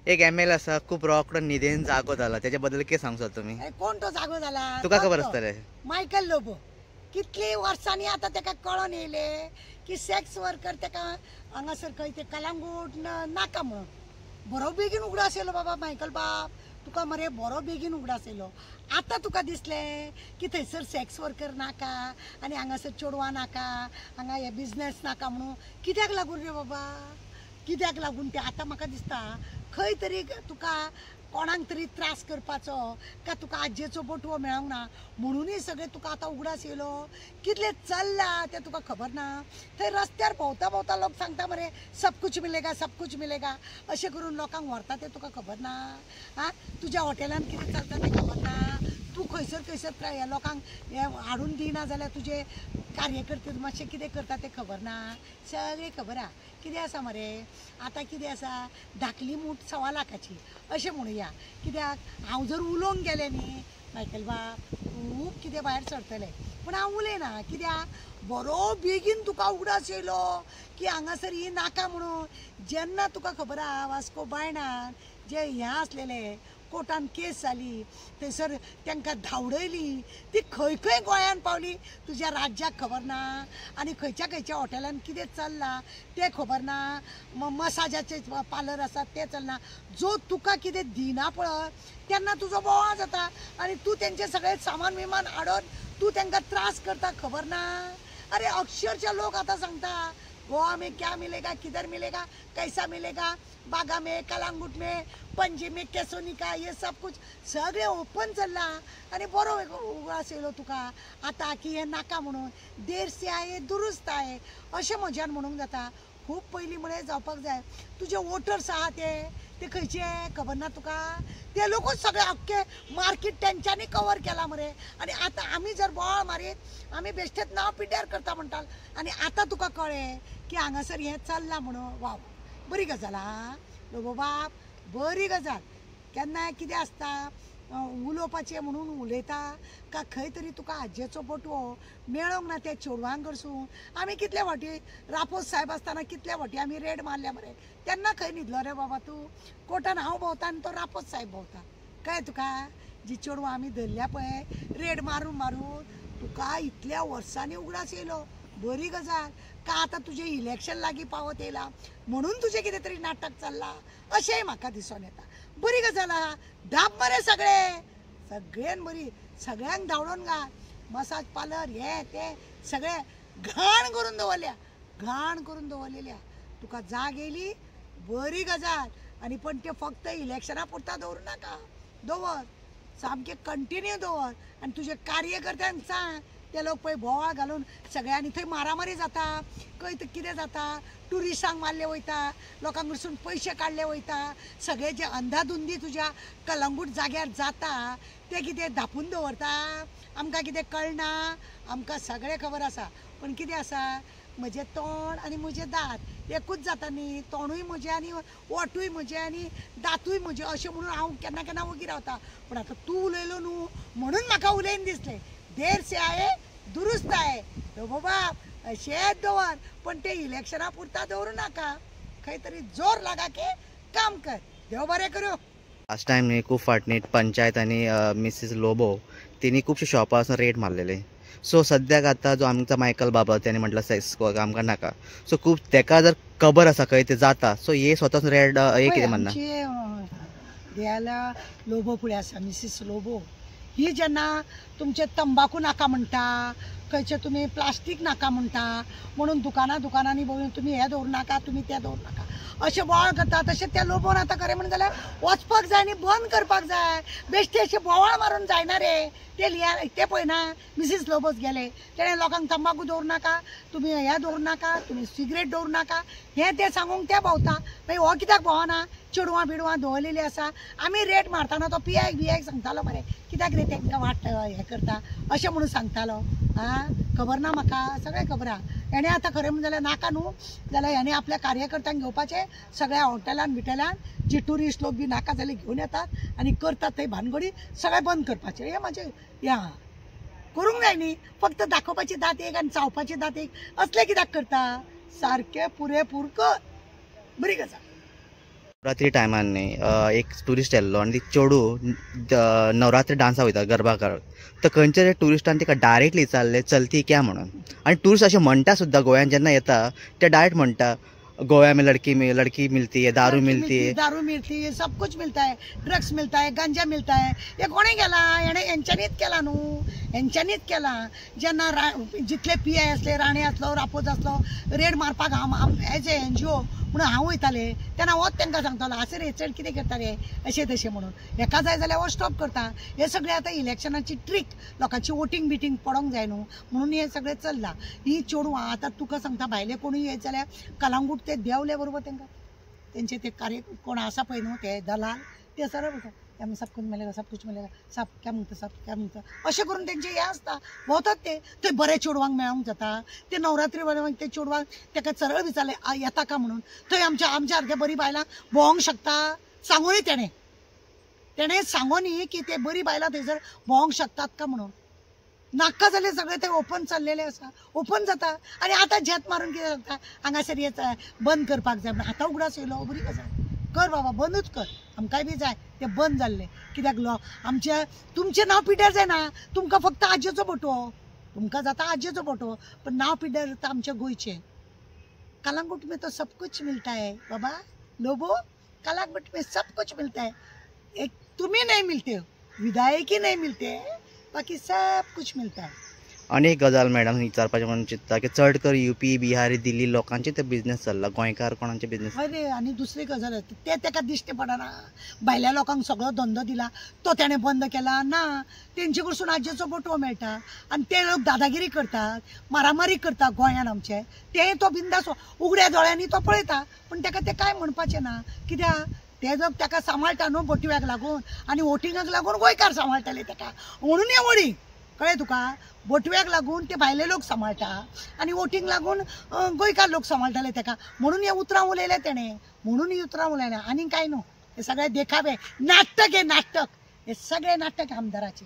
एक एम.एल. असा खूप रोकडो निधेन जागो जाला त्याच्याबद्दल कितें सांगसो तुम्ही? कोण तो जागो जाला तुका खबर आसतले. मायकल लोबो कितली वर्सांनी आता तेका कळोन येयले की सेक्स वर्कर तेका हांगासर खंय ते कलांगूट नाका म्हणून. बरो बेगीन उगडास येयलो बाबा मायकल बाब, तुका मरे बरो बेगीन उगडास येयलो. आतां तुका दिसले की थंयसर सेक्स वर्कर नाका आनी हांगासर चेडवां नाका, हांगा हे बिझनेस नाका म्हणून. कित्याक लागून रे बाबा, कित्याक लागून ते आतां म्हाका दिसता खंय तरी तुका कोणाक तरी त्रास करपाचो का तुका आज्जेचो बटवो मेळोंक ना म्हणूनय सगळे तुका आतां उगडास येयलो. कितले चल्ला ते तुका खबर ना. थंय रस्त्यार भोंवता भोंवता लोक सांगता मरे सब कुछ मिलेगा सब कुछ मिलेगा अशें करून लोकांक व्हरता ते तुका खबर ना. आं तुज्या हॉटेलान कितें चलता तें खबर ना. तूं खंयसर खंयसर हे लोकांक हे हाडून दिना जाल्यार तुजे कार्यकर्ते मातशें कितें करता तें खबर ना. सगळें खबर आहा. कितें आसा मरे आतां कितें आसा धाकली मूठ सवा लाखाची अशें म्हणुया. कित्याक हांव जर उलोवंक गेलें न्ही मायकल बाब खूब कितें भायर सरतलें पूण हांव उलयना. कित्याक बरो बेगीन तुका उगडास येयलो की हांगासर ही नाका म्हणून. जेन्ना तुका खबर आहा वास्को बायणान जे हें आसलेले कोर्टान केस जाली थंयसर तांकां धांवडयली ती खंय खंय गोंयान पावली तुज्या राज्याक खबर ना. आनी खंयच्या खंयच्या हॉटेलान कितें चल्लां तें खबर ना. मसाजाचे पार्लर आसात ते चलना. जो तुका कितें दिना पळय तेन्ना तुजो बोवाळ जाता आनी तूं तेंचे सगळे सामान विमान हाडून तूं तांकां त्रास करता खबर ना. अरे अक्षरशः लोक आतां सांगता गोवा में क्या मिलेगा, किधर मिलेगा, कैसा मिलेगा, बागा में, कलांगूट में, पणजी में, केसोनिका ये सब कुछ सगळे ओपन चल्ला आनी बरो उगडास येयलो तुका आतां की हे नाका म्हणून. देर से आये दुरुस्त आये अशें म्हज्यान म्हणूंक जाता. खूब पयलीं म्हळें जावपाक जाय. तुजे वोटर्स आहा ते खंयचे खबर ना तुका. ते लोकूच सगळे अख्खे मार्केट तेंच्यांनी कवर केला मरे. आनी आतां आमी जर बोवाळ मारीत आमी बेश्टेच नांव पिड्ड्यार करता म्हणटा आनी आतां तुका कळ्ळें की हांगासर हें चल्लां म्हणून. वाव बरी गजाल आहा लोबो बाब, बरी गजाल. केन्नाय कितें आसता उलोवपाचें म्हणून उलयता का खंय तरी तुका आज्जेचो बटवो मेळोंक ना त्या चेडवांक कडसून. आमी कितले फावटी रापोस साहेब आसतना कितले फावटी आमी रेड मारल्या मरे. तेन्ना खंय न्हिदलो रे बाबा तूं. कोर्टान हांव भोंवता आनी तो रापोस साहेब भोंवता. कळ्ळें तुका. जी चेडवां आमी धरल्या पळय रेड मारून मारून तुका इतल्या वर्सांनी उगडास येयलो. बरी गजाल. का आतां तुजें इलेक्शन लागीं पावत येयलां म्हणून तुजें कितें तरी नाटक चल्लां अशेंय म्हाका दिसून येता. बरी गजाल आहा. दाब मरे सगळे सगळ्यान बरी. सगळ्यांक धांवडोन घाल. मसाज पार्लर हे ते सगळे घाण करून दवरल्या, घाण करून दवरलेल्या. तुका जाग येयली बरी गजाल. आनी पण ते फक्त इलेक्शना पुरता दवरूं नाका. दवर सामकें कंटिन्यू दवर आनी तुजे कार्यकर्त्यांक सांग ते लोक पळय बोवाळ घालून सगळ्यांनी थंय मारामारी जाता खंय कितें जाता. ट्युरिस्टांक मारले वयता, लोकांक कडसून पयशे काडले वयता. सगळे जे अंधाधुंदी तुज्या कलंगूट जाग्यार जाता ते कितें धापून दवरता. आमकां कितें कळना. आमकां सगळें खबर आसा. पण कितें आसा म्हजें तोंड आनी म्हजें दांत एकूच जाता न्ही. तोंडूय म्हजें आनी ओठूय म्हजें आनी दांतूय म्हजें अशें म्हणून हांव केन्ना केन्ना वगी रावता. पूण आतां तूं उलयलो न्हू म्हणून म्हाका उलयन दिसलें. देर से आये दुरुस्त आहे लोबो बाब अशेंच दवर. पण ते इलेक्शना पुरता दवरूं नाका. खंय तरी जोर लागा के काम कर. देव बरें करूं. लास्ट टायम न्ही खूब फाटणी पंचायत आनी मिसीस लोबो तिनी खुबशे शॉपां वचून रेड मारलेले. सो सद्याक आतां जो आमचा मायकल बाबा त्याने म्हटलं सेक्स आमकां नाका. सो खूब तेका जर खबर आसा खंय ते जाता सो हे स्वताच रेड हे कितें म्हणना. देयाला लोबो फुडें आसा मिसीस लोबो. ही जेन्ना तुमचे तंबाखू नाका म्हणटा खंयचे तुमी प्लास्टीक नाका म्हणटा म्हणून दुकानांनी बघून तुमी हे दवरूं नाका तुमी तें दवरूं नाका अशें बोवाळ करता. तशें त्या लोबोन आतां खरें म्हणून जाल्यार वचपाक जाय आनी बंद करपाक जाय. बेश्टे अशें बोवाळ मारून जायना रे. ते पळयना मिसीस लोबोस गेले तेणें लोकांक तंबाखू दवरूं नाका तुमी हें दवरूं नाका तुमी सिगरेट दवरूं नाका हें तें सांगूंक ते भोंवता. मागीर हो कित्याक भोंवना. चेडवां बिडवां दवरलेलीं आसा. आमी रेट मारतना तो पियाक सांगतालो मरे कित्याक रे तांकां वाट हें करता अशें म्हणून सांगतालो. आं खबर ना म्हाका सगळें खबर आहा. हेणें आतां खरें म्हणून जाल्यार नाका न्हू जाल्यार हेणें आपल्या कार्यकर्त्यांक घेवपाचें सगळ्या हॉटेलान बिटेलान जी ट्युरिस्ट लोक बी नाका जाल्यार घेवन येतात आनी करतात थंय भानगडी सगळें बंद करपाचें. हें म्हाजें हें आहा. करूंक जाय न्ही. फक्त दाखोवपाची दात एक आनी चावपाची दात एक असलें कित्याक करता. सारकें पुरेपूर कर. बरी गजाल. नवरात्री टायमान न्ही एक ट्युरिस्ट येल्लो आनी ती चेडू नवरात्री डान्सा वयता गरबा करत. तर खंयच्या तरी ट्युरिस्टान तिका डायरेक्टली विचारलें चलती क्या म्हणून. आनी ट्युरिस्ट अशें म्हणटा सुद्दां गोंयांत जेन्ना येता ते डायरेक्ट म्हणटा गोवा में लड़की मिलती है, दारू मिलती है, सब कुछ मिलता है, ड्रग्स मिलता है, गांजा मिलता है. हे कोणी केला? यांच्यानीच केला न्हू, यांच्यानीच केला. जेन्ना जितले PI असले, राणे असलो, रापोज असलो, रेड मारपाक एज ए NGO म्हणून हांव वयताले तेन्ना होच तांकां सांगतालो आसर हे चड कितें करताले अशें तशें म्हणून. हेका जाय जाल्यार हो स्टॉप करता. हे सगळें आतां इलेक्शनाची ट्रीक, लोकांची वोटींग बिटींग पडोंक जाय न्हू म्हणून हे सगळें चल्लां. ही चेडूं आतां तुका सांगता भायले कोणूय येत जाल्यार कलांगूट ते देवले बरोबर तांकां तेंचे ते कार्य कोण आसा पळय न्हू ते दलाल ते सरळ वयता आमी सब कुछ मिलेगा, सब कुछ मिलेगा, सब क्या म्हणटा अशें करून तेंचे हे आसता भोंवतात ते. थंय बरे चेडवांक मेळोंक जाता. ते नवरात्री वेळार ते चेडवांक ताका सरळ विचारलें येता का म्हणून. थंय आमच्या सारक्या बरी बायलां भोंवंक शकता सांगूनय तेणें सांगोनी की ते बरी बायलां थंयसर भोंवंक शकतात का म्हणून. नाका जाल्यार सगळें ते ओपन चल्लेलें आसा, ओपन जाता. आनी आतां झेत मारून कितें जाता हांगासर हे बंद करपाक जाय म्हणून आतां उगडास येयलो बरी गजाल. कर बाबा बंदूच कर, आमकांय बी जाय ते बंद जाल्ले. कित्याक आमच्या तुमचें नांव पिड्ड्यार जायना. तुमकां फक्त आजयेचो फोटो, तुमकां जाता आजयेचो फोटो, पण नांव पिड्ड्यार जाता आमच्या गोंयचें. कलांगूट में तो सब कुछ मिलता है बाबा लोबो, कलांगूट में सब कुछ मिलता है. एक तुम्ही नहीं मिलते हो, विधायकी नहीं मिलते, बाकी सब कुछ मिलता है. आनी एक गजाल मॅडम विचारपाचें म्हणून चिंतता की चड कर UP, बिहारी, दिल्ली लोकांचे ते बिझनेस चल्ला, गोंयकार कोणाचे बिझनेस. अरे आनी दुसरी गजाल ते ताका दिश्टी पडना. भायल्या लोकांक सगळो धंदो दिला तो तेणें बंद केला ना. तेंचे कडसून आजयेचो फोटो मेळटा आनी ते लोक दादागिरी करतात, मारामारी करतात गोंयांत आमचे. ते तो बिंदास उगड्या दोळ्यांनी तो पळयता, पण ताका ते कांय म्हणपाचें ना. कित्याक ते जर ताका सांबाळटा न्हू बोटव्याक लागून आनी वोटिंगाक लागून गोंयकार सांबाळटाले ताका म्हणून हे वडी कळ्ळें तुका. बोटव्याक लागून ते भायले लोक सांबाळटा आनी वोटींग लागून गोंयकार लोक सांबाळटाले ताका म्हणून हे उतरां उलयलें तेणें, म्हणून ही उतरां उलयलें आनी कांय न्हू. हे सगळे देखावे नाटक, हे नाटक, हे सगळे नाटक आमदाराचे.